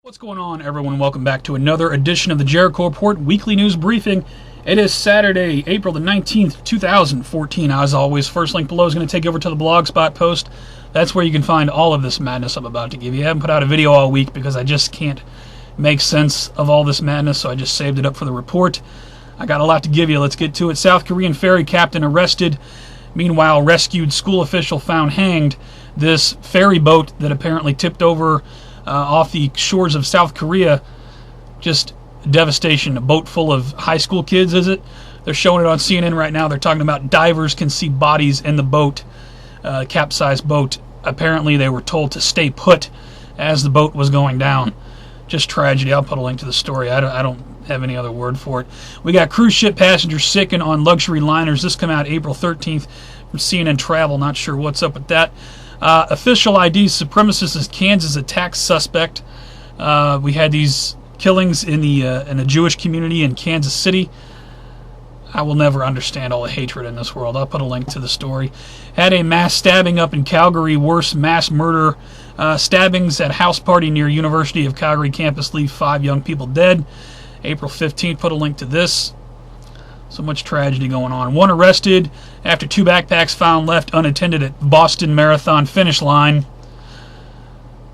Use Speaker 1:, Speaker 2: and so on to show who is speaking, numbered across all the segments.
Speaker 1: What's going on, everyone? Welcome back to another edition of the Jericho Report Weekly News Briefing. It is Saturday, April the 19th, 2014. As always, first link below is going to take you over to the Blogspot post. That's where you can find all of this madness I'm about to give you. I haven't put out a video all week because I just can't make sense of all this madness, so I just saved it up for the report. I got a lot to give you. Let's get to it. South Korean ferry captain arrested. Meanwhile, rescued school official found hanged. This ferry boat that apparently tipped over off the shores of South Korea, just devastation. A boat full of high school kids, is it? They're showing it on CNN right now. They're talking about divers can see bodies in the boat, capsized boat. Apparently they were told to stay put as the boat was going down. Just tragedy. I'll put a link to the story. I don't have any other word for it. We got cruise ship passengers sicken on luxury liners. This came out April 13th from CNN Travel. Not sure what's up with that. Official ID supremacist is Kansas attack suspect. We had these killings in the Jewish community in Kansas City. I will never understand all the hatred in this world. I'll put a link to the story. Had a mass stabbing up in Calgary. Worst mass murder stabbings at house party near University of Calgary campus leave 5 young people dead. April 15th. Put a link to this. So much tragedy going on. 1 arrested after 2 backpacks found left unattended at Boston Marathon finish line.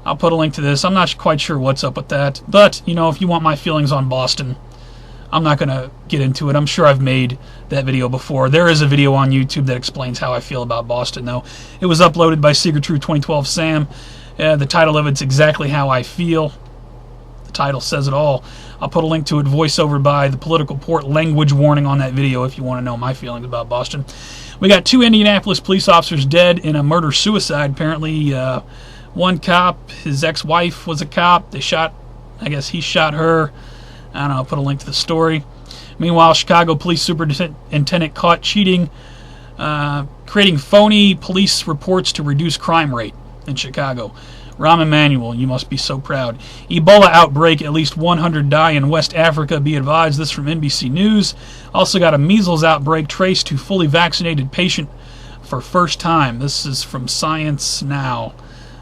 Speaker 1: I'll put a link to this. I'm not quite sure what's up with that. But, you know, if you want my feelings on Boston, I'm not going to get into it. I'm sure I've made that video before. There is a video on YouTube that explains how I feel about Boston, though. It was uploaded by Secret Truth 2012 Sam. The title of it's Exactly How I Feel. The title says it all. I'll put a link to it, voiceover by the Political Port, language warning on that video if you want to know my feelings about Boston. We got 2 Indianapolis police officers dead in a murder-suicide. Apparently, one cop, his ex-wife was a cop. They shot, I guess he shot her. I don't know, I'll put a link to the story. Meanwhile, Chicago police superintendent caught cheating, creating phony police reports to reduce crime rate in Chicago. Rahm Emanuel, you must be so proud. Ebola outbreak, at least 100 die in West Africa, be advised. This from NBC News. Also got a measles outbreak traced to fully vaccinated patient for first time. This is from Science Now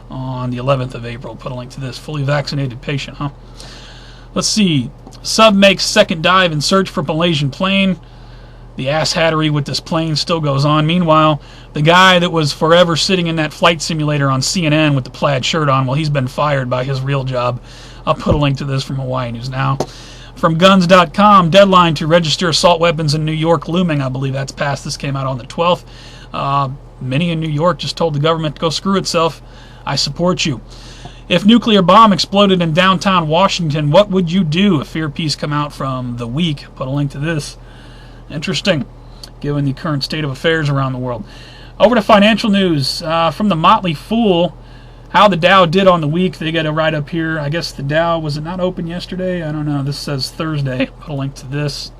Speaker 1: on the 11th of April. Put a link to this. Fully vaccinated patient, huh? Let's see. Sub makes second dive in search for Malaysian plane. The asshattery with this plane still goes on. Meanwhile, the guy that was forever sitting in that flight simulator on CNN with the plaid shirt on, well, he's been fired by his real job. I'll put a link to this from Hawaii News Now. From guns.com, deadline to register assault weapons in New York looming. I believe that's passed. This came out on the 12th. Many in New York just told the government to go screw itself. I support you. If nuclear bomb exploded in downtown Washington, what would you do? A fear piece come out from The Week. Put a link to this. Interesting, given the current state of affairs around the world. Over to financial news from the Motley Fool. How the Dow did on the week. They got a write up here. I guess the Dow, was it not open yesterday? I don't know. This says Thursday. Put a link to this.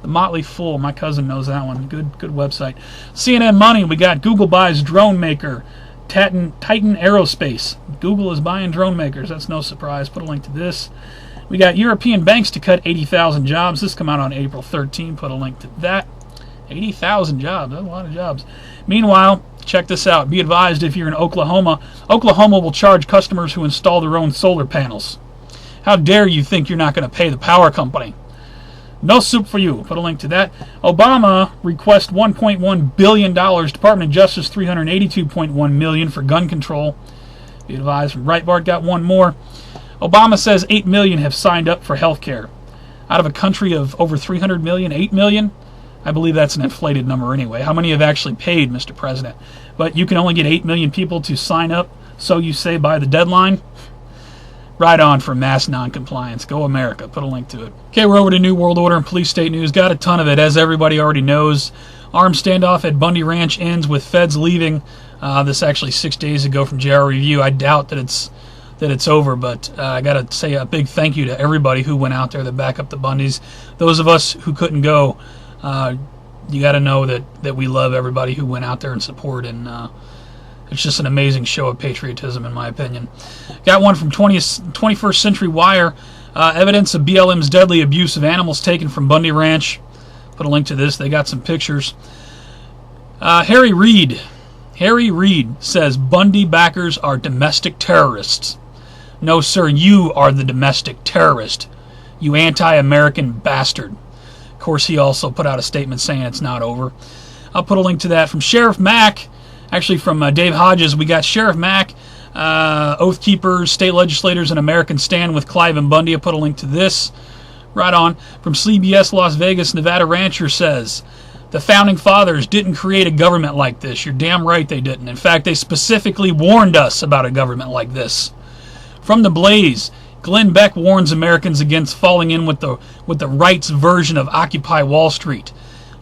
Speaker 1: The Motley Fool. My cousin knows that one. Good website. CNN Money. We got Google buys drone maker Titan Aerospace. Google is buying drone makers. That's no surprise. Put a link to this. We got European banks to cut 80,000 jobs. This come out on April 13. Put a link to that. 80,000 jobs. That's a lot of jobs. Meanwhile, check this out. Be advised if you're in Oklahoma. Oklahoma will charge customers who install their own solar panels. How dare you think you're not going to pay the power company? No soup for you. Put a link to that. Obama requests $1.1 billion. Department of Justice $382.1 million for gun control. Be advised. Breitbart got one more. Obama says 8 million have signed up for health care. Out of a country of over 300 million, 8 million? I believe that's an inflated number anyway. How many have actually paid, Mr. President? But you can only get 8 million people to sign up, so you say, by the deadline? Right on for mass non-compliance. Go America. Put a link to it. Okay, we're over to New World Order and police state news. Got a ton of it, as everybody already knows. Armed standoff at Bundy Ranch ends with feds leaving. This actually 6 days ago from JR Review. I doubt that it's over, but I got to say a big thank you to everybody who went out there to back up the Bundys. Those of us who couldn't go, you got to know that we love everybody who went out there and support, and it's just an amazing show of patriotism, in my opinion. Got one from 21st Century Wire. Evidence of BLM's deadly abuse of animals taken from Bundy Ranch. Put a link to this. They got some pictures. Harry Reid says Bundy backers are domestic terrorists. No, sir, you are the domestic terrorist. You anti-American bastard. Of course, he also put out a statement saying it's not over. I'll put a link to that from Sheriff Mack. Actually, from Dave Hodges, we got Sheriff Mack, Oath Keepers, state legislators, and American Stand with Clive and Bundy. I'll put a link to this. Right on. From CBS Las Vegas, Nevada Rancher says, the Founding Fathers didn't create a government like this. You're damn right they didn't. In fact, they specifically warned us about a government like this. From The Blaze, Glenn Beck warns Americans against falling in with the right's version of Occupy Wall Street.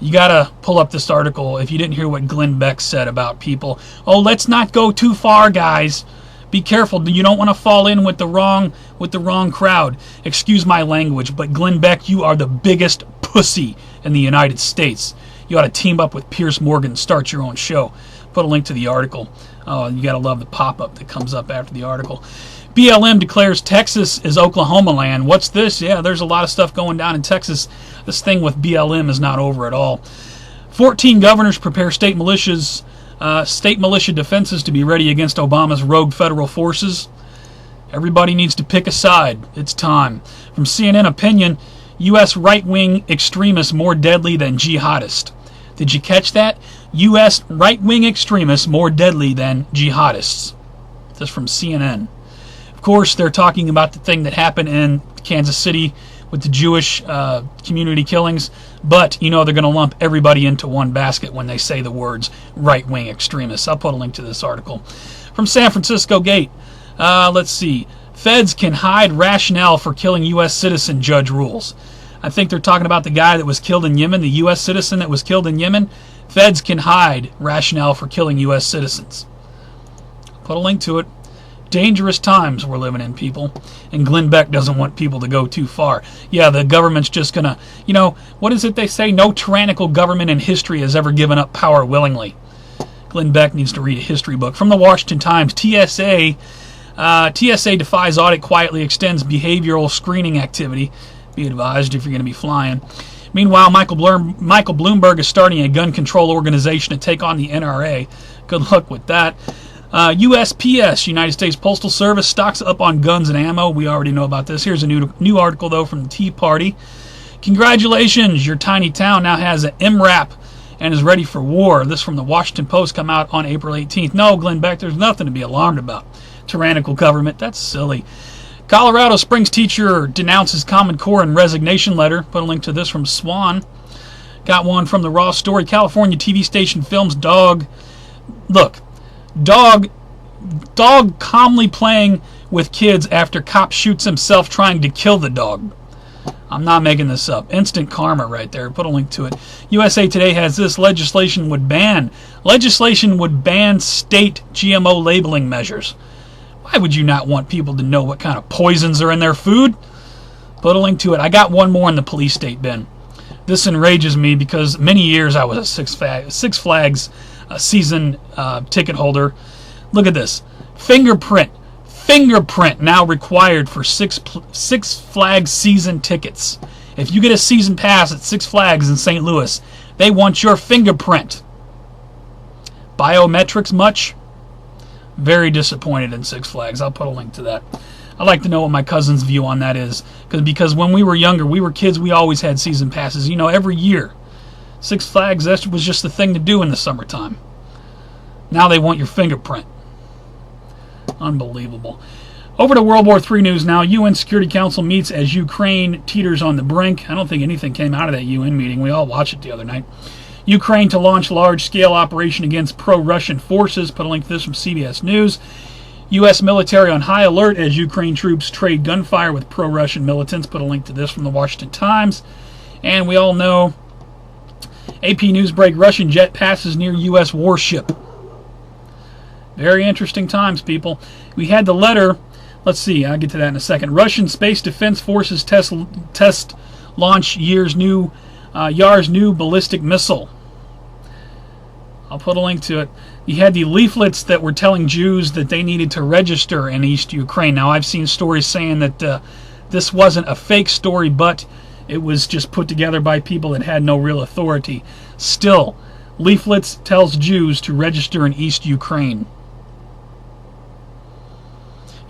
Speaker 1: You gotta pull up this article if you didn't hear what Glenn Beck said about people. Oh, let's not go too far, guys. Be careful. You don't want to fall in with the wrong crowd. Excuse my language, but Glenn Beck, you are the biggest pussy in the United States. You ought to team up with Piers Morgan and start your own show. Put a link to the article. Oh, you gotta love the pop-up that comes up after the article. BLM declares Texas is Oklahoma land. What's this? Yeah, there's a lot of stuff going down in Texas. This thing with BLM is not over at all. 14 governors prepare state militia defenses to be ready against Obama's rogue federal forces. Everybody needs to pick a side. It's time. From CNN Opinion, U.S. right-wing extremists more deadly than jihadists. Did you catch that? U.S. right-wing extremists more deadly than jihadists. This is from CNN. Of course, they're talking about the thing that happened in Kansas City with the Jewish community killings, but you know they're going to lump everybody into one basket when they say the words right-wing extremists. I'll put a link to this article. From San Francisco Gate, let's see. Feds can hide rationale for killing U.S. citizen, judge rules. I think they're talking about the guy that was killed in Yemen, the U.S. citizen that was killed in Yemen. Feds can hide rationale for killing U.S. citizens. Put a link to it. Dangerous times we're living in, people. And Glenn Beck doesn't want people to go too far. Yeah, the government's just going to, you know, what is it they say? No tyrannical government in history has ever given up power willingly. Glenn Beck needs to read a history book. From the Washington Times, TSA defies audit, quietly extends behavioral screening activity. Be advised if you're going to be flying. Meanwhile, Michael Bloomberg is starting a gun control organization to take on the NRA. Good luck with that. USPS, United States Postal Service, stocks up on guns and ammo. We already know about this. Here's a new article, though, from the Tea Party. Congratulations, your tiny town now has an MRAP and is ready for war. This from the Washington Post, come out on April 18th. No, Glenn Beck, there's nothing to be alarmed about. Tyrannical government, that's silly. Colorado Springs teacher denounces Common Core in resignation letter. Put a link to this from Swan. Got one from the Raw Story. California TV station films dog. Look, dog calmly playing with kids after cop shoots himself trying to kill the dog. I'm not making this up. Instant karma right there. Put a link to it. USA Today has this. Legislation would ban state GMO labeling measures. Why would you not want people to know what kind of poisons are in their food? Put a link to it. I got one more in the police state bin. This enrages me because many years I was a Six Flags season ticket holder. Look at this. Fingerprint now required for Six Flags season tickets. If you get a season pass at Six Flags in St. Louis, they want your fingerprint. Biometrics much? Very disappointed in Six Flags. I'll put a link to that. I'd like to know what my cousin's view on that is. Because when we were younger, we were kids, we always had season passes. You know, every year. Six Flags, that was just the thing to do in the summertime. Now they want your fingerprint. Unbelievable. Over to World War III news now. UN Security Council meets as Ukraine teeters on the brink. I don't think anything came out of that UN meeting. We all watched it the other night. Ukraine to launch large-scale operation against pro-Russian forces. Put a link to this from CBS News. U.S. military on high alert as Ukraine troops trade gunfire with pro-Russian militants. Put a link to this from the Washington Times. And we all know, AP Newsbreak, Russian jet passes near U.S. warship. Very interesting times, people. We had the letter. Let's see, I'll get to that in a second. Russian Space Defense Forces test launch Yar's new ballistic missile. I'll put a link to it. You had the leaflets that were telling Jews that they needed to register in East Ukraine. Now, I've seen stories saying that this wasn't a fake story, but it was just put together by people that had no real authority. Still, leaflets tells Jews to register in East Ukraine.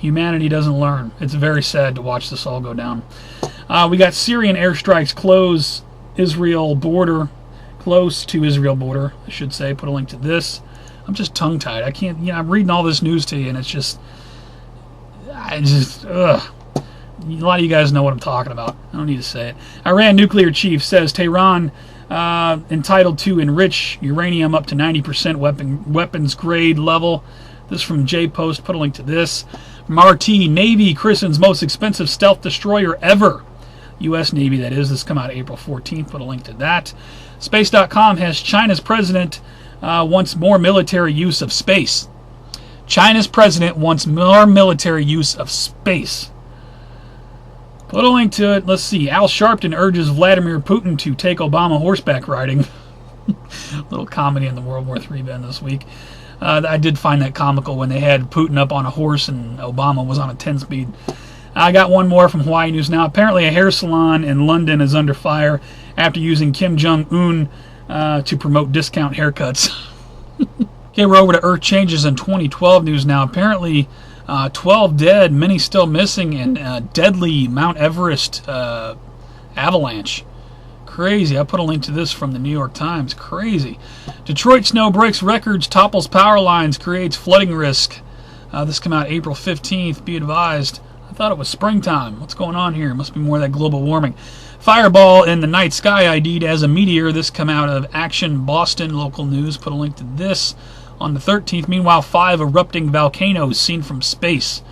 Speaker 1: Humanity doesn't learn. It's very sad to watch this all go down. We got Syrian airstrikes close to Israel border, I should say. Put a link to this. I'm just tongue-tied. I can't, I'm reading all this news to you, and it's just, ugh. A lot of you guys know what I'm talking about. I don't need to say it. Iran nuclear chief says Tehran entitled to enrich uranium up to 90% weapons grade level. This from J-Post. Put a link to this. Marti Navy christens most expensive stealth destroyer ever. U.S. Navy, that is. This come out April 14th. Put a link to that. Space.com has China's president wants more military use of space. China's president wants more military use of space. Put a link to it. Let's see. Al Sharpton urges Vladimir Putin to take Obama horseback riding. Little comedy in the World War III bend this week. I did find that comical when they had Putin up on a horse and Obama was on a 10-speed. I got one more from Hawaii News Now. Apparently a hair salon in London is under fire after using Kim Jong-un to promote discount haircuts. Okay, we're over to Earth Changes in 2012 News Now. Apparently 12 dead, many still missing in deadly Mount Everest avalanche. Crazy. I put a link to this from the New York Times. Crazy. Detroit snow breaks records, topples power lines, creates flooding risk. This came out April 15th. Be advised. I thought it was springtime. What's going on here? Must be more of that global warming. Fireball in the night sky ID'd as a meteor. This come out of Action Boston local news. Put a link to this on the 13th. Meanwhile, 5 erupting volcanoes seen from space.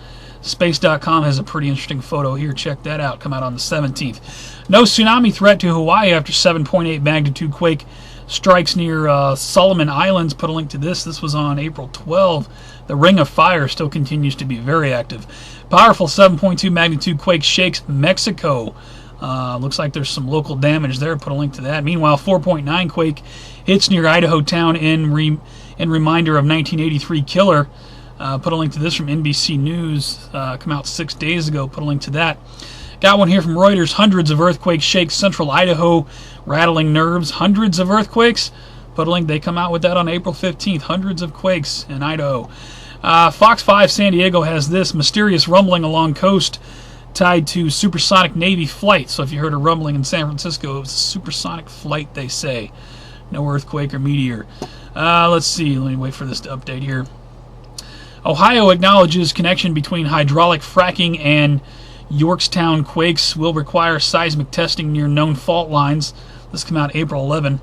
Speaker 1: Space.com has a pretty interesting photo here. Check that out. Come out on the 17th. No tsunami threat to Hawaii after 7.8 magnitude quake strikes near Solomon Islands. Put a link to this. This was on April 12. The Ring of Fire still continues to be very active. Powerful 7.2 magnitude quake shakes Mexico. Looks like there's some local damage there. Put a link to that. Meanwhile, 4.9 quake hits near Idaho town in reminder of 1983 killer. Put a link to this from NBC News. Come out 6 days ago. Put a link to that. Got one here from Reuters. Hundreds of earthquakes shake central Idaho, rattling nerves. Hundreds of earthquakes. Put a link. They come out with that on April 15th. Hundreds of quakes in Idaho. Fox 5 San Diego has this mysterious rumbling along coast tied to supersonic Navy flight. So if you heard a rumbling in San Francisco, it was a supersonic flight, they say. No earthquake or meteor. Let's see. Let me wait for this to update here. Ohio acknowledges connection between hydraulic fracking and Yorktown quakes will require seismic testing near known fault lines. This come out April 11.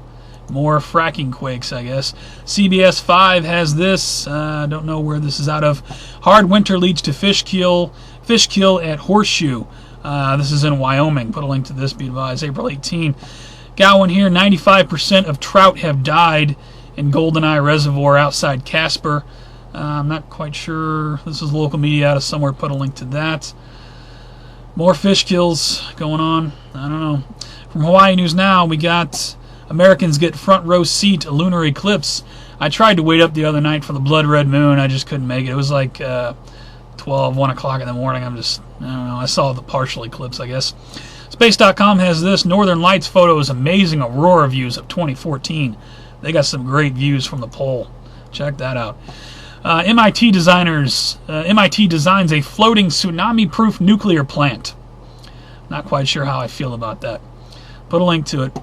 Speaker 1: More fracking quakes, I guess. CBS 5 has this. Don't know where this is out of. Hard winter leads to fish kill at Horseshoe. This is in Wyoming. Put a link to this. Be advised. April 18. Got one here. 95% of trout have died in Goldeneye Reservoir outside Casper. I'm not quite sure. This is local media out of somewhere. Put a link to that. More fish kills going on. I don't know. From Hawaii News Now, we got Americans get front row seat a lunar eclipse. I tried to wait up the other night for the blood red moon. I just couldn't make it. It was like 1 o'clock in the morning. I don't know. I saw the partial eclipse, I guess. Space.com has this. Northern Lights photos, amazing aurora views of 2014. They got some great views from the pole. Check that out. MIT designs a floating tsunami-proof nuclear plant. Not quite sure how I feel about that. Put a link to it.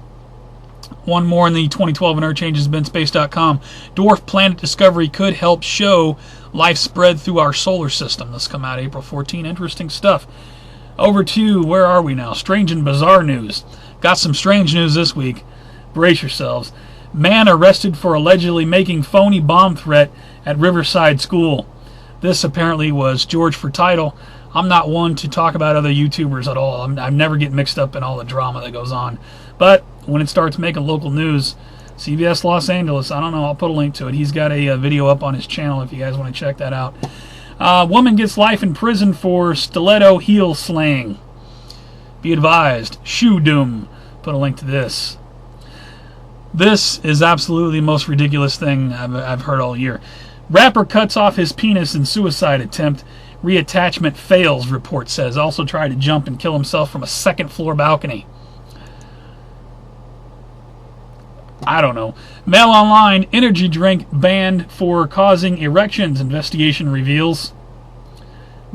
Speaker 1: One more in the 2012 and Earth Changes has been Space.com. Dwarf planet discovery could help show life spread through our solar system. This come out April 14. Interesting stuff. Over to, where are we now? Strange and bizarre news. Got some strange news this week. Brace yourselves. Man arrested for allegedly making phony bomb threat at Riverside School. This apparently was George for title. I'm not one to talk about other YouTubers at all. I never get mixed up in all the drama that goes on. But when it starts making local news, CBS Los Angeles, I don't know, I'll put a link to it. He's got a video up on his channel if you guys want to check that out. Woman gets life in prison for stiletto heel slaying. Be advised, shoe doom. Put a link to this. This is absolutely the most ridiculous thing I've heard all year. Rapper cuts off his penis in suicide attempt. Reattachment fails, report says. Also tried to jump and kill himself from a second-floor balcony. I don't know. Mail Online, energy drink banned for causing erections. Investigation reveals.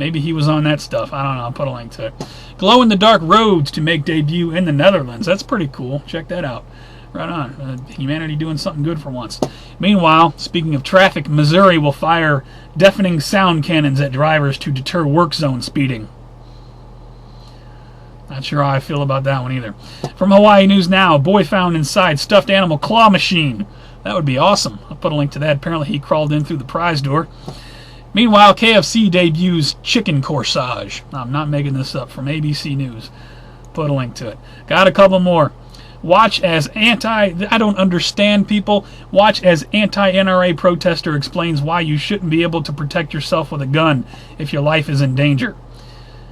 Speaker 1: Maybe he was on that stuff. I don't know. I'll put a link to it. Glow-in-the-dark roads to make debut in the Netherlands. That's pretty cool. Check that out. Right on. Humanity doing something good for once. Meanwhile, speaking of traffic, Missouri will fire deafening sound cannons at drivers to deter work zone speeding. Not sure how I feel about that one either. From Hawaii News Now, boy found inside stuffed animal claw machine. That would be awesome. I'll put a link to that. Apparently he crawled in through the prize door. Meanwhile, KFC debuts chicken corsage. I'm not making this up. From ABC News. Put a link to it. Got a couple more. Watch as I don't understand people. Watch as anti-NRA protester explains why you shouldn't be able to protect yourself with a gun if your life is in danger.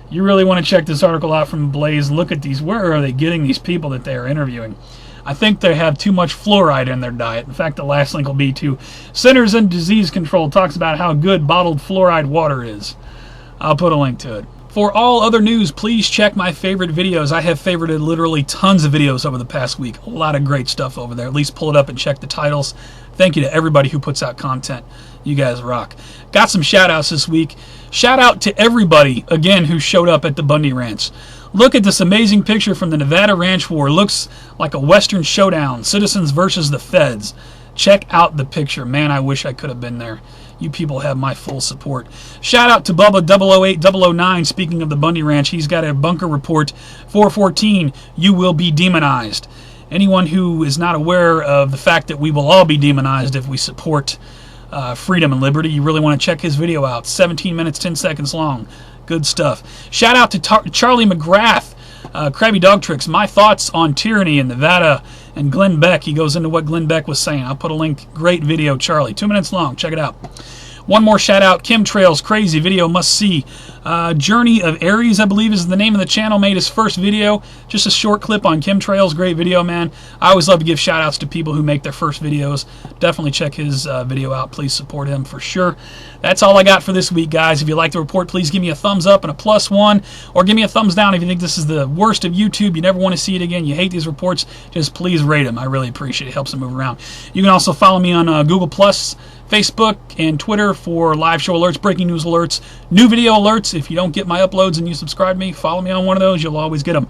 Speaker 1: You really want to check this article out from Blaze. Look at these. Where are they getting these people that they are interviewing? I think they have too much fluoride in their diet. In fact, the last link will be to Centers and Disease Control talks about how good bottled fluoride water is. I'll put a link to it. For all other news, please check my favorite videos. I have favorited literally tons of videos over the past week. A lot of great stuff over there. At least pull it up and check the titles. Thank you to everybody who puts out content. You guys rock. Got some shout-outs this week. Shout out to everybody, again, who showed up at the Bundy Ranch. Look at this amazing picture from the Nevada Ranch War. Looks like a Western showdown. Citizens versus the feds. Check out the picture. Man, I wish I could have been there. You people have my full support. Shout out to Bubba 008-009. Speaking of the Bundy Ranch, he's got a bunker report. 414, you will be demonized. Anyone who is not aware of the fact that we will all be demonized if we support freedom and liberty, you really want to check his video out. 17 minutes, 10 seconds long. Good stuff. Shout out to Charlie McGrath, Krabby Dog Tricks. My thoughts on tyranny in Nevada and Glenn Beck. He goes into what Glenn Beck was saying. I'll put a link. Great video, Charlie. 2 minutes long. Check it out. One more shout out. Chemtrails, crazy video, must see. Journey of Aries, I believe is the name of the channel, made his first video. Just a short clip on chemtrails. Great video, man. I always love to give shout outs to people who make their first videos. Definitely check his video out. Please support him for sure. That's all I got for this week, guys. If you like the report, please give me a thumbs up and a +1, or give me a thumbs down if you think this is the worst of YouTube. You never want to see it again. You hate these reports. Just please rate them. I really appreciate it. It helps them move around. You can also follow me on Google+, Facebook, and Twitter for live show alerts, breaking news alerts, new video alerts. If you don't get my uploads and you subscribe to me, follow me on one of those. You'll always get them.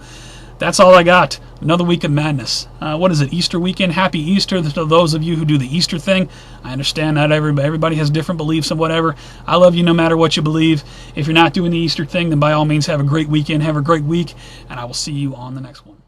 Speaker 1: That's all I got. Another week of madness. What is it? Easter weekend? Happy Easter to those of you who do the Easter thing. I understand that everybody has different beliefs and whatever. I love you no matter what you believe. If you're not doing the Easter thing, then by all means have a great weekend. Have a great week. And I will see you on the next one.